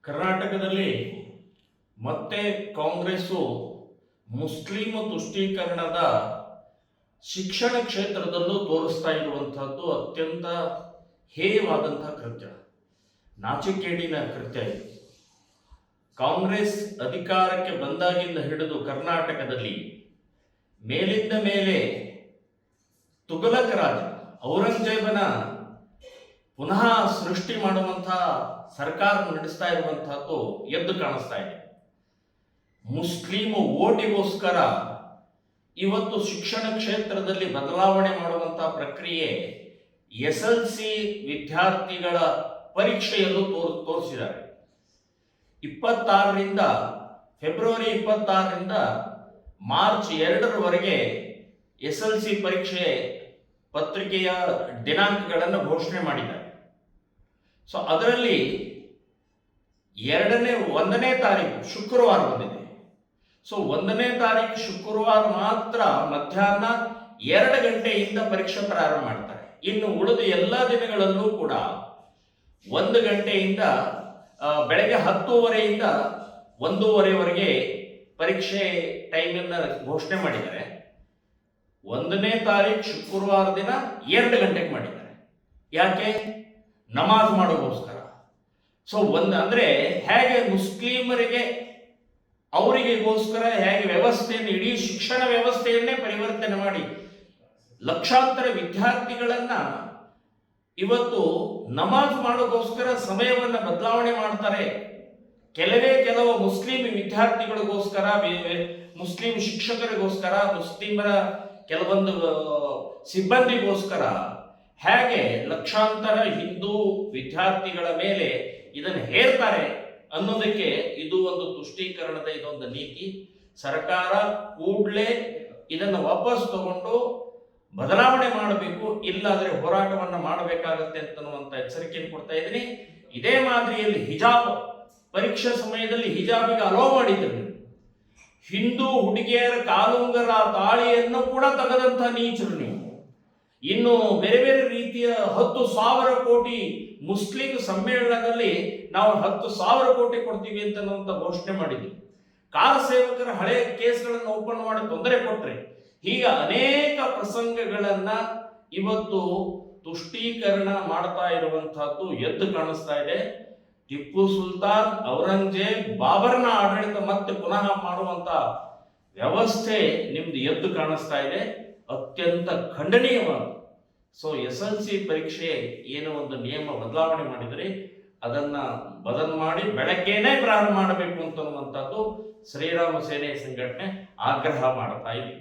ಕರ್ನಾಟಕದಲ್ಲಿ ಮತ್ತೆ ಕಾಂಗ್ರೆಸ್ಸು ಮುಸ್ಲಿಂ ತುಷ್ಟೀಕರಣದ ಶಿಕ್ಷಣ ಕ್ಷೇತ್ರದಲ್ಲೂ ತೋರಿಸ್ತಾ ಇರುವಂತಹದ್ದು ಅತ್ಯಂತ ಹೇಯವಾದಂತಹ ಕೃತ್ಯ, ನಾಚಿಕೇಡಿನ ಕೃತ್ಯ ಇದು. ಕಾಂಗ್ರೆಸ್ ಅಧಿಕಾರಕ್ಕೆ ಬಂದಾಗಿಂದ ಹಿಡಿದು ಕರ್ನಾಟಕದಲ್ಲಿ ಮೇಲಿಂದ ಮೇಲೆ ತುಘಲಕ್ ರಾಜ ಔರಂಗಜೇಬನ ಪುನಃ ಸೃಷ್ಟಿ ಮಾಡುವಂತಹ ಸರ್ಕಾರ ನಡೆಸ್ತಾ ಇರುವಂತಹದ್ದು ಎದ್ದು ಕಾಣಿಸ್ತಾ ಇದೆ. ಮುಸ್ಲಿಂ ಓಟಿಗೋಸ್ಕರ ಇವತ್ತು ಶಿಕ್ಷಣ ಕ್ಷೇತ್ರದಲ್ಲಿ ಬದಲಾವಣೆ ಮಾಡುವಂತಹ ಪ್ರಕ್ರಿಯೆ SLC ವಿದ್ಯಾರ್ಥಿಗಳ ಪರೀಕ್ಷೆಯಲ್ಲೂ ತೋರಿಸಿದ್ದಾರೆ. 26ರಿಂದ ಫೆಬ್ರವರಿ 26ರಿಂದ ಮಾರ್ಚ್ 2ರವರೆಗೆ SLC ಪರೀಕ್ಷೆ ಪತ್ರಿಕೆಯ ದಿನಾಂಕಗಳನ್ನು ಘೋಷಣೆ ಮಾಡಿದ್ದಾರೆ. ಸೊ ಅದರಲ್ಲಿ 1ನೇ ತಾರೀಕು ಶುಕ್ರವಾರ ಬಂದಿದೆ. ಸೊ 1ನೇ ತಾರೀಕು ಶುಕ್ರವಾರ ಮಾತ್ರ ಮಧ್ಯಾಹ್ನ 2 ಗಂಟೆಯಿಂದ ಪರೀಕ್ಷೆ ಪ್ರಾರಂಭ ಮಾಡ್ತಾರೆ. ಇನ್ನು ಉಳಿದ ಎಲ್ಲ ದಿನಗಳಲ್ಲೂ ಕೂಡ 1 ಗಂಟೆಯಿಂದ ಬೆಳಗ್ಗೆ 10:30ಯಿಂದ 1:30ವರೆಗೆ ಪರೀಕ್ಷೆ ಟೈಮನ್ನು ಘೋಷಣೆ ಮಾಡಿದ್ದಾರೆ. 1ನೇ ತಾರೀಕು ಶುಕ್ರವಾರ ದಿನ 2 ಗಂಟೆಗೆ ಮಾಡಿದ್ದಾರೆ. ಯಾಕೆ? ನಮಾಜ್ ಮಾಡೋಗೋಸ್ಕರ. ಸೊ ಅಂದ್ರೆ ಹೇಗೆ ಮುಸ್ಲಿಮರಿಗೆ ಅವರಿಗೋಸ್ಕರ ಹೇಗೆ ವ್ಯವಸ್ಥೆಯನ್ನು, ಇಡೀ ಶಿಕ್ಷಣ ವ್ಯವಸ್ಥೆಯನ್ನೇ ಪರಿವರ್ತನೆ ಮಾಡಿ ಲಕ್ಷಾಂತರ ವಿದ್ಯಾರ್ಥಿಗಳನ್ನ ಇವತ್ತು ನಮಾಜ್ ಮಾಡೋಗೋಸ್ಕರ ಸಮಯವನ್ನು ಬದಲಾವಣೆ ಮಾಡ್ತಾರೆ. ಕೆಲವು ಮುಸ್ಲಿಂ ವಿದ್ಯಾರ್ಥಿಗಳಿಗೋಸ್ಕರ, ಮುಸ್ಲಿಂ ಶಿಕ್ಷಕರಿಗೋಸ್ಕರ, ಮುಸ್ಲಿಮರ ಕೆಲವೊಂದು ಸಿಬ್ಬಂದಿಗೋಸ್ಕರ ಹೇಗೆ ಲಕ್ಷಾಂತರ ಹಿಂದೂ ವಿದ್ಯಾರ್ಥಿಗಳ ಮೇಲೆ ಇದನ್ನು ಹೇರ್ತಾರೆ ಅನ್ನೋದಕ್ಕೆ ಇದು ಒಂದು ತುಷ್ಟೀಕರಣದ ಇದೊಂದು ನೀತಿ. ಸರ್ಕಾರ ಕೂಡಲೇ ಇದನ್ನು ವಾಪಸ್ ತಗೊಂಡು ಬದಲಾವಣೆ ಮಾಡಬೇಕು, ಇಲ್ಲಾದರೆ ಹೋರಾಟವನ್ನು ಮಾಡಬೇಕಾಗತ್ತೆ ಅಂತನ್ನುವಂಥ ಎಚ್ಚರಿಕೆಯನ್ನು ಕೊಡ್ತಾ ಇದ್ದೀನಿ. ಇದೇ ಮಾದರಿಯಲ್ಲಿ ಹಿಜಾಬ್ ಪರೀಕ್ಷೆ ಸಮಯದಲ್ಲಿ ಹಿಜಾಬಿಗೆ ಅಲೋ ಮಾಡಿದ್ರು. ಹಿಂದೂ ಹುಡುಗಿಯರ ಕಾಲುಂಗರ ತಾಳಿಯನ್ನು ಕೂಡ ತೆಗೆದಂಥ ನೀಚರು ನೀವು. ಇನ್ನು ಬೇರೆ ಬೇರೆ ರೀತಿಯ 10,000 ಕೋಟಿ ಮುಸ್ಲಿಂ ಸಮ್ಮೇಳನದಲ್ಲಿ ನಾವು 10,000 ಕೋಟಿ ಕೊಡ್ತೀವಿ ಅಂತ ಘೋಷಣೆ ಮಾಡಿದ್ವಿ. ಕಾರ್ ಸೇವಕರ ಹಳೆ ಕೇಸ್ಗಳನ್ನು ಓಪನ್ ಮಾಡಿ ತೊಂದರೆ ಕೊಟ್ರೆ, ಹೀಗೆ ಅನೇಕ ಪ್ರಸಂಗಗಳನ್ನ ಇವತ್ತು ತುಷ್ಟೀಕರಣ ಮಾಡ್ತಾ ಇರುವಂತಹದ್ದು ಎದ್ದು ಕಾಣಿಸ್ತಾ ಇದೆ. ಟಿಪ್ಪು ಸುಲ್ತಾನ್, ಔರಂಗಜೇಬ್, ಬಾಬರ್ನ ಆಡಳಿತ ಮತ್ತೆ ಪುನಃ ಮಾಡುವಂತ ವ್ಯವಸ್ಥೆ ನಿಮ್ದು ಎದ್ದು ಕಾಣಿಸ್ತಾ ಇದೆ. ಅತ್ಯಂತ ಖಂಡನೀಯವಾದ. ಸೊ SLC ಪರೀಕ್ಷೆ ಏನೋ ಒಂದು ನಿಯಮ ಬದಲಾವಣೆ ಮಾಡಿದರೆ ಅದನ್ನ ಬದಲು ಮಾಡಿ ಬೆಳಗ್ಗೆನೇ ಪ್ರಾರಂಭ ಮಾಡಬೇಕು ಅಂತನ್ನುವಂಥದ್ದು ಶ್ರೀರಾಮ ಸೇನೆ ಸಂಘಟನೆ ಆಗ್ರಹ ಮಾಡ್ತಾ ಇದೆ.